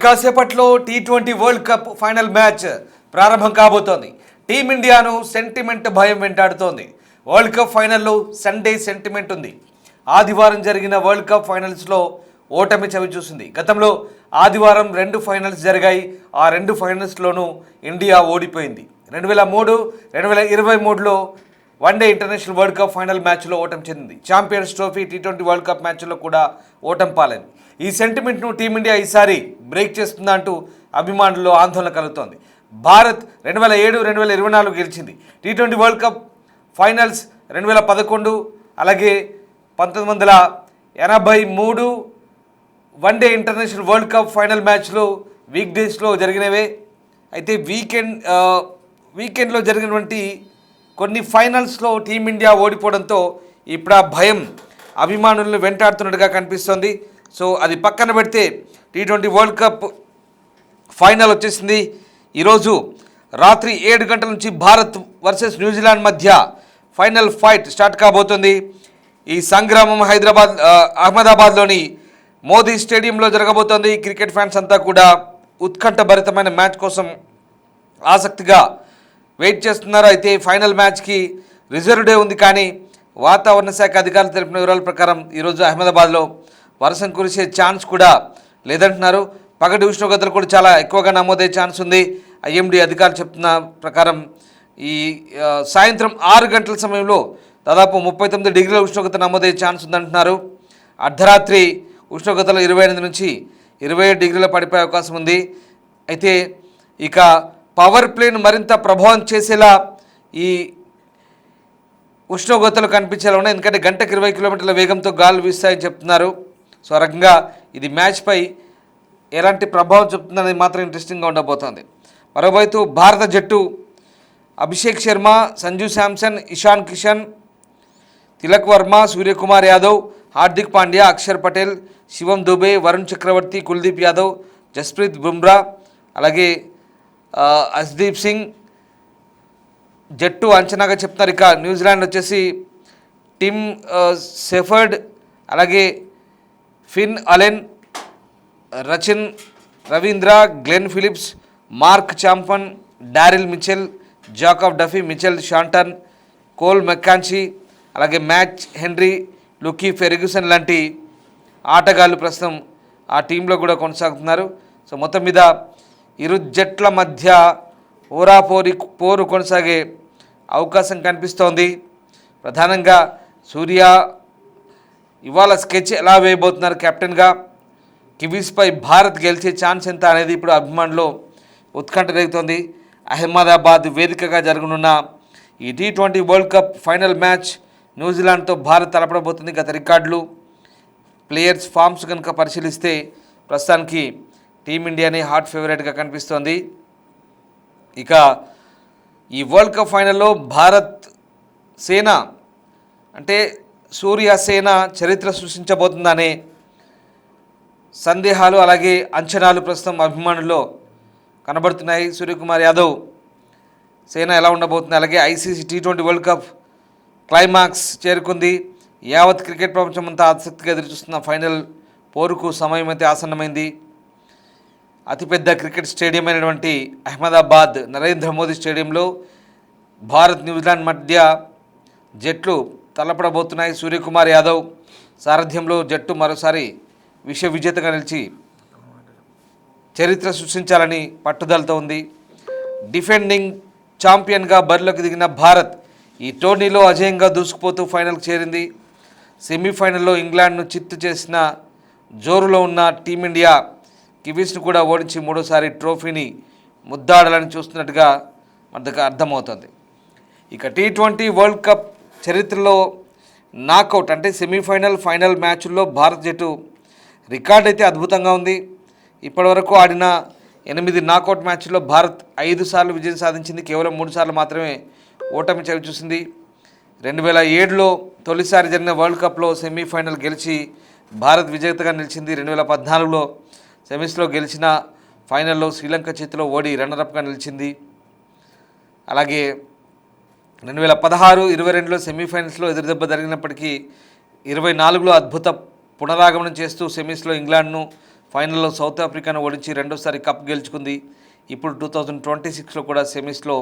కాసేపట్లో T20 world cup final match ప్రారంభం కాబోతోంది. టీమిండియాను సెంటిమెంట్ భయం వెంటాడుతోంది. వరల్డ్ కప్ ఫైనల్లో సండే సెంటిమెంట్ ఉంది. ఆదివారం జరిగిన వరల్డ్ కప్ ఫైనల్స్లో ఓటమి చవిచూసింది. గతంలో ఆదివారం 2 ఫైనల్స్ జరిగాయి. ఆ 2 ఫైనల్స్లోనూ ఇండియా ఓడిపోయింది. 2003, 2023లో one day international world cup final మ్యాచ్లో ఓటమి చెందింది. ఛాంపియన్స్ ట్రోఫీ టీ20 వరల్డ్ కప్ మ్యాచ్లో కూడా ఓటమి పాలైంది. ఈ సెంటిమెంట్ను టీమిండియా ఈసారి బ్రేక్ చేస్తుందా అంటూ అభిమానుల్లో ఆందోళన కలుగుతోంది. భారత్ 2007, 2024 గెలిచింది. టీ20 వరల్డ్ కప్ ఫైనల్స్ 2011, అలాగే 1983 one day international world cup final మ్యాచ్లు వీక్ డేస్లో జరిగినవే. అయితే వీకెండ్లో జరిగినటువంటి కొన్ని ఫైనల్స్లో టీమిండియా ఓడిపోవడంతో ఇప్పుడు ఆ భయం అభిమానులను వెంటాడుతున్నట్టుగా కనిపిస్తోంది. సో అది పక్కన పెడితే టీ20 వరల్డ్ కప్ ఫైనల్ వచ్చేసింది. ఈరోజు రాత్రి 7 గంటల నుంచి భారత్ వర్సెస్ న్యూజిలాండ్ మధ్య ఫైనల్ ఫైట్ స్టార్ట్ కాబోతుంది. ఈ సంగ్రామం అహ్మదాబాద్లోని మోదీ స్టేడియంలో జరగబోతోంది. క్రికెట్ ఫ్యాన్స్ అంతా కూడా ఉత్కంఠభరితమైన మ్యాచ్ కోసం ఆసక్తిగా వెయిట్ చేస్తున్నారు. అయితే ఫైనల్ మ్యాచ్కి రిజర్వ్ డే ఉంది, కానీ వాతావరణ శాఖ అధికారులు తెలిపిన వివరాల ప్రకారం ఈరోజు అహ్మదాబాద్లో వర్షం కురిసే ఛాన్స్ కూడా లేదంటున్నారు. పగటి ఉష్ణోగ్రతలు కూడా చాలా ఎక్కువగా నమోదయ్యే ఛాన్స్ ఉంది. ఐఎండీ అధికారులు చెప్తున్న ప్రకారం ఈ సాయంత్రం 6 గంటల సమయంలో దాదాపు 39 డిగ్రీల ఉష్ణోగ్రత నమోదయ్యే ఛాన్స్ ఉందంటున్నారు. అర్ధరాత్రి ఉష్ణోగ్రతలు 28 నుంచి 27 డిగ్రీల పడిపోయే అవకాశం ఉంది. అయితే ఇక పవర్ ప్లేను మరింత ప్రభావం చేసేలా ఈ ఉష్ణోగ్రతలు కనిపించేలా ఉన్నాయి. ఎందుకంటే గంటకు 20 కిలోమీటర్ల వేగంతో గాలులు వీస్తాయని చెప్తున్నారు. సో ఆ రకంగా ఇది మ్యాచ్పై ఎలాంటి ప్రభావం చెప్తుందనేది మాత్రం ఇంట్రెస్టింగ్గా ఉండబోతోంది. మరోవైపు భారత జట్టు అభిషేక్ శర్మ, సంజు శాంసన్, ఇషాన్ కిషన్, తిలక్ వర్మ, సూర్యకుమార్ యాదవ్, హార్దిక్ పాండ్యా, అక్షర్ పటేల్, శివం దుబే, వరుణ్ చక్రవర్తి, కుల్దీప్ యాదవ్, జస్ప్రీత్ బుమ్రా, అలాగే అస్దీప్ సింగ్ జట్టు అంచనాగా చెప్తున్నారు. ఇక న్యూజిలాండ్ వచ్చేసి టిమ్ సెఫర్డ్, అలాగే Finn Allen, Rachin Ravindra, Glenn Phillips, Mark Chapman, Daryl Mitchell, Jacob Duffy, Mitchell Santner, Cole McConchie, అలాగే మ్యాచ్ హెన్రీ, లుకీ ఫెర్గ్యూసన్ లాంటి ఆటగాళ్ళు ప్రస్తుతం ఆ టీంలో కూడా కొనసాగుతున్నారు. సో మొత్తం మీద ఇరు జట్ల మధ్య పోరు కొనసాగే అవకాశం కనిపిస్తోంది. ప్రధానంగా సూర్య ఇవాళ స్కెచ్ ఎలా వేయబోతున్నారు కెప్టెన్గా, కివీస్పై భారత్ గెలిచే ఛాన్స్ ఎంత అనేది ఇప్పుడు అభిమానుల్లో ఉత్కంఠ రేగుతోంది. అహ్మదాబాద్ వేదికగా జరగనున్న ఈ T20 world cup final match న్యూజిలాండ్తో భారత్ తలపడబోతుంది. గత రికార్డులు, ప్లేయర్స్ ఫామ్స్ కనుక పరిశీలిస్తే ప్రస్తుతానికి టీమిండియానే హాట్ ఫేవరెట్గా కనిపిస్తోంది. ఇక ఈ వరల్డ్ కప్ ఫైనల్లో భారత్ సేన అంటే సూర్య సేన చరిత్ర సృష్టించబోతుందనే సందేహాలు అలాగే అంచనాలు ప్రస్తుతం అభిమానుల్లో కనబడుతున్నాయి. సూర్యకుమార్ యాదవ్ సేన ఎలా ఉండబోతుంది, అలాగే ICC T20 world cup climax చేరుకుంది. యావత్ క్రికెట్ ప్రపంచం అంతా ఆసక్తిగా ఎదురుచూస్తున్న ఫైనల్ పోరుకు సమయం అయితే ఆసన్నమైంది. అతిపెద్ద క్రికెట్ స్టేడియం అయినటువంటి అహ్మదాబాద్ నరేంద్ర మోదీ స్టేడియంలో భారత్ న్యూజిలాండ్ మధ్య జట్లు తలపడబోతున్నాయి. సూర్యకుమార్ యాదవ్ సారథ్యంలో జట్టు మరోసారి విశ్వ విజేతగా నిలిచి చరిత్ర సృష్టించాలని పట్టుదలతో ఉంది. డిఫెండింగ్ ఛాంపియన్గా బరిలోకి దిగిన భారత్ ఈ టోర్నీలో అజేయంగా దూసుకుపోతూ ఫైనల్కి చేరింది. సెమీఫైనల్లో ఇంగ్లాండ్ను చిత్తు చేసిన జోరులో ఉన్న టీమిండియా కివీస్ను కూడా ఓడించి మూడోసారి ట్రోఫీని ముద్దాడాలని చూస్తున్నట్టుగా మనకు అర్థమవుతుంది. ఇక టీ20 వరల్డ్ కప్ చరిత్రలో నాకౌట్ అంటే సెమీఫైనల్, ఫైనల్ మ్యాచ్ల్లో భారత జట్టు రికార్డ్ అయితే అద్భుతంగా ఉంది. ఇప్పటివరకు ఆడిన 8 నాకౌట్ మ్యాచ్ల్లో భారత్ 5 సార్లు విజయం సాధించింది. కేవలం 3 సార్లు మాత్రమే ఓటమి చవిచూసింది. 2007లో తొలిసారి జరిగిన వరల్డ్ కప్లో సెమీఫైనల్ గెలిచి భారత్ విజేతగా నిలిచింది. 2014లో సెమీస్లో గెలిచిన ఫైనల్లో శ్రీలంక చేతిలో ఓడి రన్నరప్గా నిలిచింది. అలాగే 2016, 22లో సెమీఫైనల్స్లో ఎదురుదెబ్బ జరిగినప్పటికీ 24లో అద్భుత పునరాగమనం చేస్తూ సెమీస్లో ఇంగ్లాండ్ను, ఫైనల్లో సౌత్ ఆఫ్రికాను ఓడించి రెండోసారి కప్ గెలుచుకుంది. ఇప్పుడు 2026లో కూడా సెమీస్లో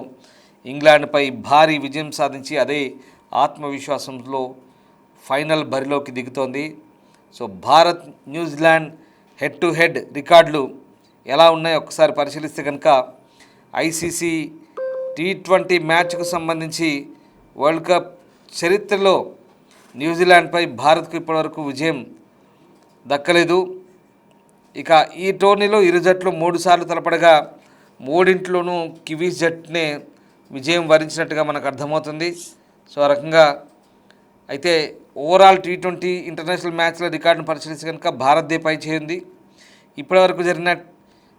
ఇంగ్లాండ్పై భారీ విజయం సాధించి అదే ఆత్మవిశ్వాసంలో ఫైనల్ బరిలోకి దిగుతోంది. So Bharat New Zealand head to head రికార్డులు ఎలా ఉన్నాయో ఒకసారి పరిశీలిస్తే కనుక ఐసీసీ T20 మ్యాచ్కు సంబంధించి వరల్డ్ కప్ చరిత్రలో న్యూజిలాండ్పై భారత్కు ఇప్పటివరకు విజయం దక్కలేదు. ఇక ఈ టోర్నీలో ఇరు జట్లు 3 సార్లు తలపడగా 3 కివీస్ జట్టునే విజయం వరించినట్టుగా మనకు అర్థమవుతుంది. సో ఆ రకంగా అయితే ఓవరాల్ T20 ఇంటర్నేషనల్ మ్యాచ్ల రికార్డును పరిశీలిస్తే కనుక భారత్దే పై చేయింది. ఇప్పటివరకు జరిగిన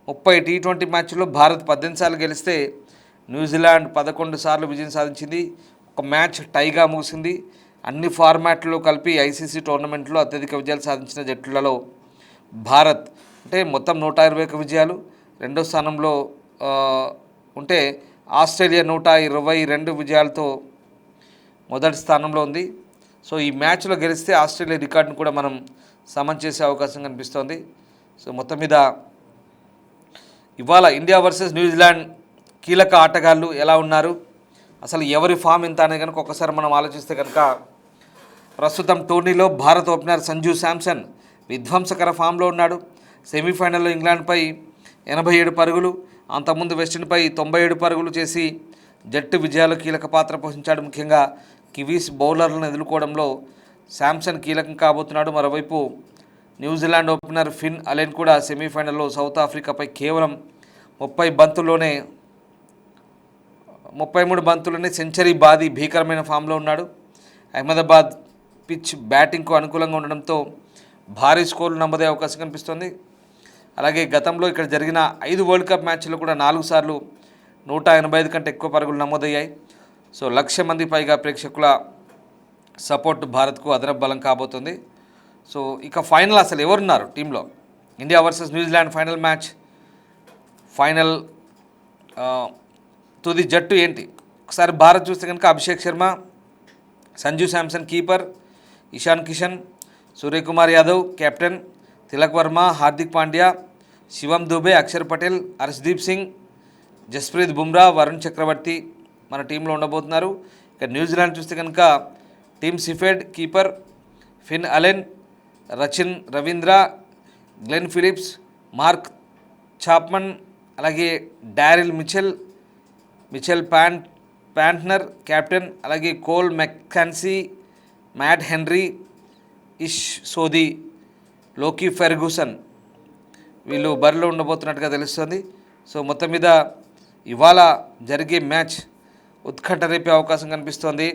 30 T20 మ్యాచ్ల్లో భారత్ 18 సార్లు గెలిస్తే న్యూజిలాండ్ 11 సార్లు విజయం సాధించింది. ఒక మ్యాచ్ టైగా ముగిసింది. అన్ని ఫార్మాట్లో కలిపి ఐసీసీ టోర్నమెంట్లో అత్యధిక విజయాలు సాధించిన జట్లలో భారత్ అంటే మొత్తం 121 విజయాలు. రెండో స్థానంలో ఉంటే ఆస్ట్రేలియా 122 విజయాలతో మొదటి స్థానంలో ఉంది. సో ఈ మ్యాచ్లో గెలిస్తే ఆస్ట్రేలియా రికార్డును కూడా మనం సమన్ చేసే అవకాశం కనిపిస్తోంది. సో మొత్తం మీద ఇవాళ ఇండియా వర్సెస్ న్యూజిలాండ్ కీలక ఆటగాళ్ళు ఎలా ఉన్నారు, అసలు ఎవరి ఫామ్ ఎంత అనేది కనుక ఒకసారి మనం ఆలోచిస్తే కనుక ప్రస్తుతం టోర్నీలో భారత్ ఓపెనర్ సంజు శాంసన్ విధ్వంసకర ఫామ్లో ఉన్నాడు. సెమీఫైనల్లో ఇంగ్లాండ్పై 87 పరుగులు, అంతకుముందు వెస్టిండీపై 97 పరుగులు చేసి జట్టు విజయాలు కీలక పాత్ర పోషించాడు. ముఖ్యంగా కివీస్ బౌలర్లను ఎదుర్కోవడంలో శాంసన్ కీలకం కాబోతున్నాడు. మరోవైపు న్యూజిలాండ్ ఓపెనర్ ఫిన్ అలెన్ కూడా సెమీఫైనల్లో సౌత్ ఆఫ్రికాపై కేవలం 33 బంతుల్లోనే సెంచరీ బాది భీకరమైన ఫామ్లో ఉన్నాడు. అహ్మదాబాద్ పిచ్ బ్యాటింగ్కు అనుకూలంగా ఉండడంతో భారీ స్కోర్లు నమోదే అవకాశం కనిపిస్తుంది. అలాగే గతంలో ఇక్కడ జరిగిన 5 వరల్డ్ కప్ మ్యాచ్ల్లో కూడా 4 సార్లు 185 కంటే ఎక్కువ పరుగులు నమోదయ్యాయి. సో 1,00,000 మంది పైగా ప్రేక్షకుల సపోర్ట్ భారత్కు అదనపు బలం కాబోతుంది. సో ఇక ఫైనల్ అసలు ఎవరున్నారు టీంలో? India versus New Zealand final match, final తుది జట్టు ఏంటి? ఒకసారి భారత్ చూస్తే కనుక అభిషేక్ శర్మ, సంజు శాంసన్ కీపర్, ఇషాన్ కిషన్, సూర్యకుమార్ యాదవ్ కెప్టెన్, తిలక్ వర్మ, హార్దిక్ పాండ్యా, శివం దుబే, అక్షర్ పటేల్, హర్షదీప్ సింగ్, జస్ప్రీత్ బుమ్రా, వరుణ్ చక్రవర్తి మన టీంలో ఉండబోతున్నారు. ఇక న్యూజిలాండ్ చూస్తే కనుక Tim Seifert keeper, Finn Allen, Rachin Ravindra, Glenn Phillips, Mark Chapman, అలాగే డారిల్ మిచెల్ ప్యాంట్నర్ కెప్టెన్, అలాగే కోల్ మెక్కాన్సీ, మ్యాట్ హెన్రీ, ఇష్ సోది, లోకీ ఫెర్గూసన్ వీళ్ళు బరిలో ఉండబోతున్నట్టుగా తెలుస్తుంది. సో మొత్తం మీద ఇవాళ జరిగే మ్యాచ్ ఉత్కంఠ రేపే అవకాశం కనిపిస్తోంది.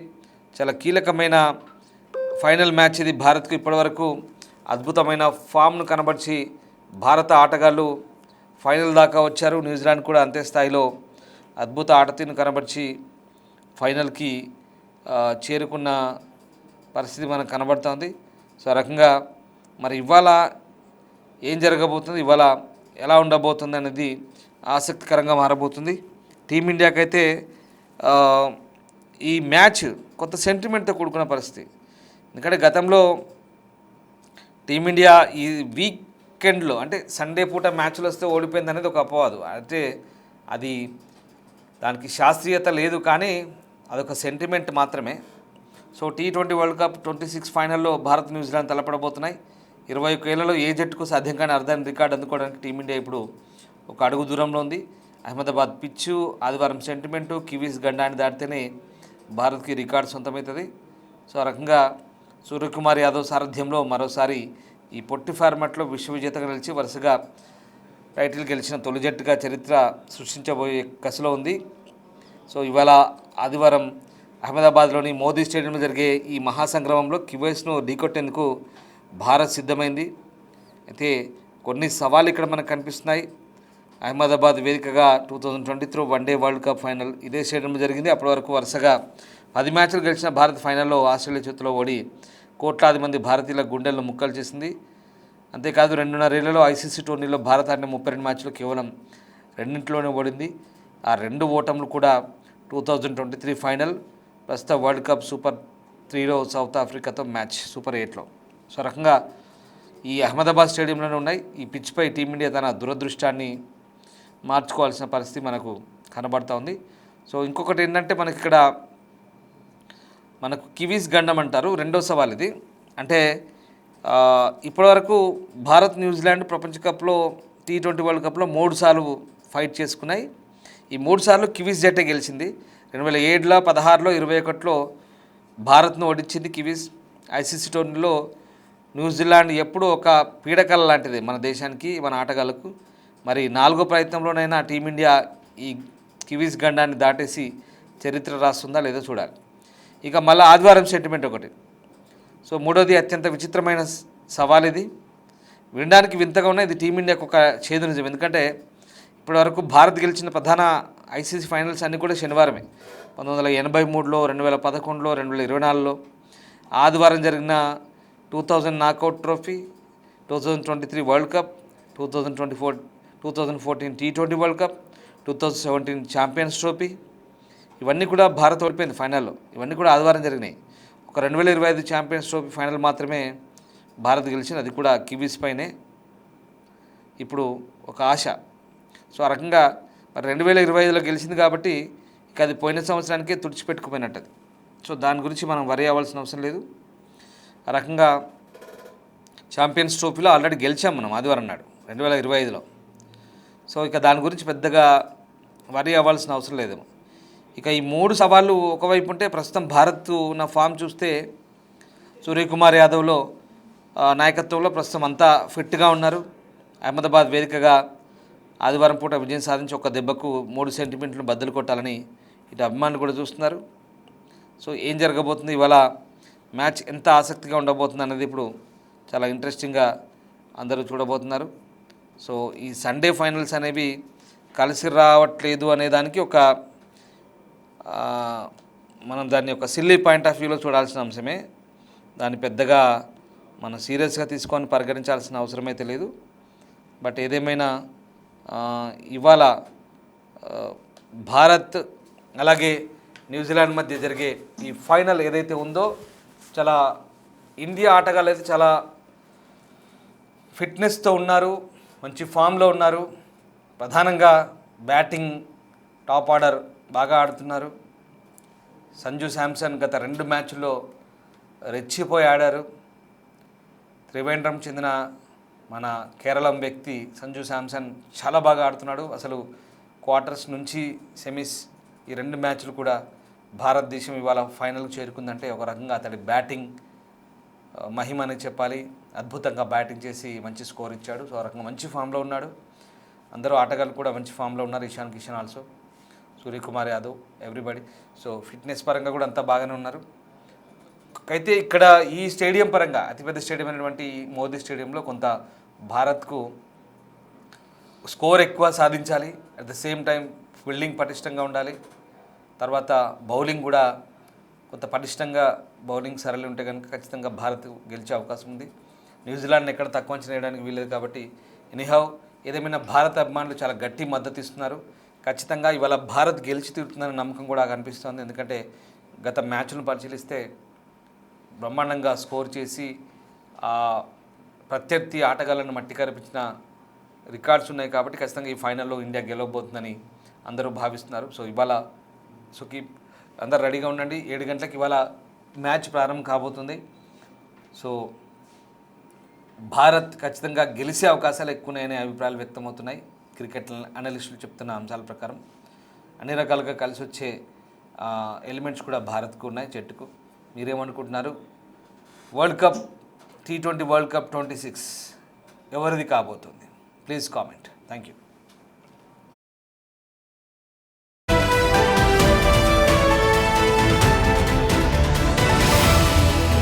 చాలా కీలకమైన ఫైనల్ మ్యాచ్ ఇది. భారత్కు ఇప్పటివరకు అద్భుతమైన ఫామ్ను కనబర్చి భారత ఆటగాళ్ళు ఫైనల్ దాకా వచ్చారు. న్యూజిలాండ్ కూడా అంతే స్థాయిలో అద్భుత ఆటతీరును కనబర్చి ఫైనల్కి చేరుకున్న పరిస్థితి మనకు కనబడుతోంది. సో ఆ రకంగా మరి ఇవాళ ఏం జరగబోతుంది, ఇవాళ ఎలా ఉండబోతుంది అనేది ఆసక్తికరంగా మారబోతుంది. టీమిండియాకైతే ఈ మ్యాచ్ కొంత సెంటిమెంట్తో కూడుకున్న పరిస్థితి. ఎందుకంటే గతంలో టీమిండియా ఈ వీకెండ్లో అంటే సండే పూట మ్యాచ్లు వస్తే ఓడిపోయింది అనేది ఒక అపవాదు. అంటే అది దానికి శాస్త్రీయత లేదు, కానీ అదొక సెంటిమెంట్ మాత్రమే. సో T20 వరల్డ్ కప్ 26 ఫైనల్లో భారత్ న్యూజిలాండ్ తలపడబోతున్నాయి. 21 ఏళ్లలో ఏ జట్టుకు సాధ్యం కాని అర్థాన్ని రికార్డు అందుకోవడానికి టీమిండియా ఇప్పుడు ఒక అడుగు దూరంలో ఉంది. అహ్మదాబాద్ పిచ్చు, ఆదివారం సెంటిమెంటు, కివీస్ గండాన్ని దాటితేనే భారత్కి రికార్డు సొంతమవుతుంది. సో ఆ రకంగా సూర్యకుమార్ యాదవ్ సారథ్యంలో మరోసారి ఈ పొట్టి ఫార్మాట్లో విశ్వవిజేతగా నిలిచి వరుసగా టైటిల్ గెలిచిన తొలి జట్టుగా చరిత్ర సృష్టించబోయే కసిలో ఉంది. సో ఇవాళ ఆదివారం అహ్మదాబాద్లోని మోదీ స్టేడియంలో జరిగే ఈ మహాసంగ్రామంలో కివీస్ను ఢీకొట్టేందుకు భారత్ సిద్ధమైంది. అయితే కొన్ని సవాళ్ళు ఇక్కడ మనకు కనిపిస్తున్నాయి. అహ్మదాబాద్ వేదికగా 2023 వన్డే వరల్డ్ కప్ ఫైనల్ ఇదే స్టేడియంలో జరిగింది. అప్పటి వరకు వరుసగా 10 మ్యాచ్లు గెలిచిన భారత్ ఫైనల్లో ఆస్ట్రేలియా చేతిలో ఓడి కోట్లాది మంది భారతీయుల గుండెలను ముక్కలు చేసింది. అంతేకాదు 2.5 ఏళ్లలో ఐసీసీ టోర్నీలో భారత్ ఆడిన 32 మ్యాచ్లు కేవలం 2 ఓడింది. ఆ 2 ఓటములు కూడా 2023 ఫైనల్, ప్రస్తుత వరల్డ్ కప్ సూపర్ 3లో సౌత్ ఆఫ్రికాతో మ్యాచ్ సూపర్ 8లో. సో రకంగా ఈ అహ్మదాబాద్ స్టేడియంలోనే ఉన్నాయి. ఈ పిచ్పై టీమిండియా తన దురదృష్టాన్ని మార్చుకోవాల్సిన పరిస్థితి మనకు కనబడుతూ ఉంది. సో ఇంకొకటి ఏంటంటే మనకు కివీస్ గండం అంటారు, రెండో సవాల్ ఇది. అంటే ఇప్పటివరకు భారత్ న్యూజిలాండ్ ప్రపంచ కప్లో T20 వరల్డ్ కప్లో 3 సార్లు ఫైట్ చేసుకున్నాయి. ఈ 3 సార్లు కివీస్ జట్టే గెలిచింది. 2007లో, 16లో, 21లో భారత్ను ఓడించింది కివీస్. ఐసీసీ టోర్నీలో న్యూజిలాండ్ ఎప్పుడూ ఒక పీడకల లాంటిది మన దేశానికి, మన ఆటగాళ్లకు. మరి 4వ ప్రయత్నంలోనైనా టీమిండియా ఈ కివీస్ గండాన్ని దాటేసి చరిత్ర రాస్తుందా లేదో చూడాలి. ఇక మళ్ళీ ఆదివారం సెంటిమెంట్ ఒకటి. సో మూడోది అత్యంత విచిత్రమైన సవాల్ ఇది. వినడానికి వింతగా ఉన్న ఇది టీమిండియాకు ఒక చేదు నిజం. ఎందుకంటే ఇప్పటివరకు భారత్ గెలిచిన ప్రధాన ఐసీసీ ఫైనల్స్ అన్నీ కూడా శనివారమే. 1983లో, 2011లో, 2024లో, ఆదివారం జరిగిన 2000 knockout trophy, 2023 world cup, 2014 T20 world cup, 2017 champions trophy, ఇవన్నీ కూడా భారత్ ఓడిపోయింది ఫైనల్లో. ఇవన్నీ కూడా ఆదివారం జరిగినాయి. ఒక 2025 ఛాంపియన్స్ ట్రోఫీ ఫైనల్ మాత్రమే భారత్ గెలిచింది, అది కూడా కివీస్ పైనే. ఇప్పుడు ఒక ఆశ. సో ఆ రకంగా మరి 2025లో గెలిచింది కాబట్టి ఇక అది పోయిన సంవత్సరానికే తుడిచిపెట్టుకుపోయినట్టు. సో దాని గురించి మనం వరి అవ్వాల్సిన అవసరం లేదు. ఆ రకంగా ఛాంపియన్స్ ట్రోఫీలో ఆల్రెడీ గెలిచాం మనం ఆదివారం నాడు 2025లో. సో ఇక దాని గురించి పెద్దగా వరి అవ్వాల్సిన అవసరం లేదు. ఇక ఈ 3 సవాళ్ళు ఒకవైపు ఉంటే, ప్రస్తుతం భారత్ ఉన్న ఫామ్ చూస్తే సూర్యకుమార్ యాదవ్లో నాయకత్వంలో ప్రస్తుతం అంతా ఫిట్గా ఉన్నారు. అహ్మదాబాద్ వేదికగా ఆదివారం పూట విజయం సాధించి ఒక దెబ్బకు 3 సెంటిమెంట్లు బద్దలు కొట్టాలని ఇటు అభిమానులు కూడా చూస్తున్నారు. సో ఏం జరగబోతుంది, ఇవాళ మ్యాచ్ ఎంత ఆసక్తిగా ఉండబోతుంది అన్నది ఇప్పుడు చాలా ఇంట్రెస్టింగ్గా అందరూ చూడబోతున్నారు. సో ఈ సండే ఫైనల్స్ అనేవి కలిసి రావట్లేదు అనే దానికి ఒక మనం దాన్ని ఒక సిల్లీ పాయింట్ ఆఫ్ వ్యూలో చూడాల్సిన అంశమే. దాన్ని పెద్దగా మనం సీరియస్గా తీసుకొని పరిగణించాల్సిన అవసరమైతే లేదు. బట్ ఏదేమైనా ఇవాళ భారత్ అలాగే న్యూజిలాండ్ మధ్య జరిగే ఈ ఫైనల్ ఏదైతే ఉందో, చాలా ఇండియా ఆటగాళ్ళు అయితే చాలా ఫిట్నెస్తో ఉన్నారు, మంచి ఫామ్లో ఉన్నారు. ప్రధానంగా బ్యాటింగ్ టాప్ ఆర్డర్ బాగా ఆడుతున్నారు. సంజు శాంసన్ గత 2 మ్యాచ్ల్లో రెచ్చిపోయి ఆడారు. త్రివేంద్రం చెందిన మన కేరళం వ్యక్తి సంజు శాంసన్ చాలా బాగా ఆడుతున్నాడు. అసలు క్వార్టర్స్ నుంచి సెమీస్ ఈ 2 మ్యాచ్లు కూడా భారతదేశం ఇవాళ ఫైనల్కి చేరుకుందంటే ఒక రకంగా అతడి బ్యాటింగ్ మహిమని చెప్పాలి. అద్భుతంగా బ్యాటింగ్ చేసి మంచి స్కోర్ ఇచ్చాడు. సో ఆ రకంగా మంచి ఫామ్లో ఉన్నాడు. అందరూ ఆటగాళ్ళు కూడా మంచి ఫామ్లో ఉన్నారు. Ishan Kishan also, Suryakumar Yadav, everybody. So fitness పరంగా కూడా అంతా బాగానే ఉన్నారు. అయితే ఇక్కడ ఈ స్టేడియం పరంగా అతిపెద్ద స్టేడియం అయినటువంటి మోదీ స్టేడియంలో కొంత భారత్కు స్కోర్ ఎక్కువ సాధించాలి. At the same time fielding పటిష్టంగా ఉండాలి. తర్వాత బౌలింగ్ కూడా కొంత పటిష్టంగా బౌలింగ్ సరళి ఉంటే కనుక ఖచ్చితంగా భారత్ గెలిచే అవకాశం ఉంది. న్యూజిలాండ్ని ఎక్కడ తక్కువ అంచనా వేయడానికి వీలేదు. కాబట్టి ఎనీహౌ ఏదేమైనా భారత అభిమానులు చాలా గట్టి మద్దతు ఇస్తున్నారు. ఖచ్చితంగా ఇవాళ భారత్ గెలిచి తీరుతుందనే నమ్మకం కూడా కనిపిస్తుంది. ఎందుకంటే గత మ్యాచ్లను పరిశీలిస్తే బ్రహ్మాండంగా స్కోర్ చేసి ప్రత్యర్థి ఆటగాళ్లను మట్టి కరిపించిన రికార్డ్స్ ఉన్నాయి. కాబట్టి ఖచ్చితంగా ఈ ఫైనల్లో ఇండియా గెలవబోతుందని అందరూ భావిస్తున్నారు. సో ఇవాళ అందరు రెడీగా ఉండండి. 7 గంటలకు ఇవాళ మ్యాచ్ ప్రారంభం కాబోతుంది. సో భారత్ ఖచ్చితంగా గెలిచే అవకాశాలు ఎక్కువనే అభిప్రాయాలు వ్యక్తమవుతున్నాయి. క్రికెట్ అనలిస్టులు చెప్తున్న అంశాల ప్రకారం అన్ని రకాలుగా కలిసి వచ్చే ఎలిమెంట్స్ కూడా భారత్కు ఉన్నాయి జట్టుకు. మీరేమనుకుంటున్నారు? World cup T20 world cup 26 ఎవరిది కాబోతుంది? Please comment. Thank you.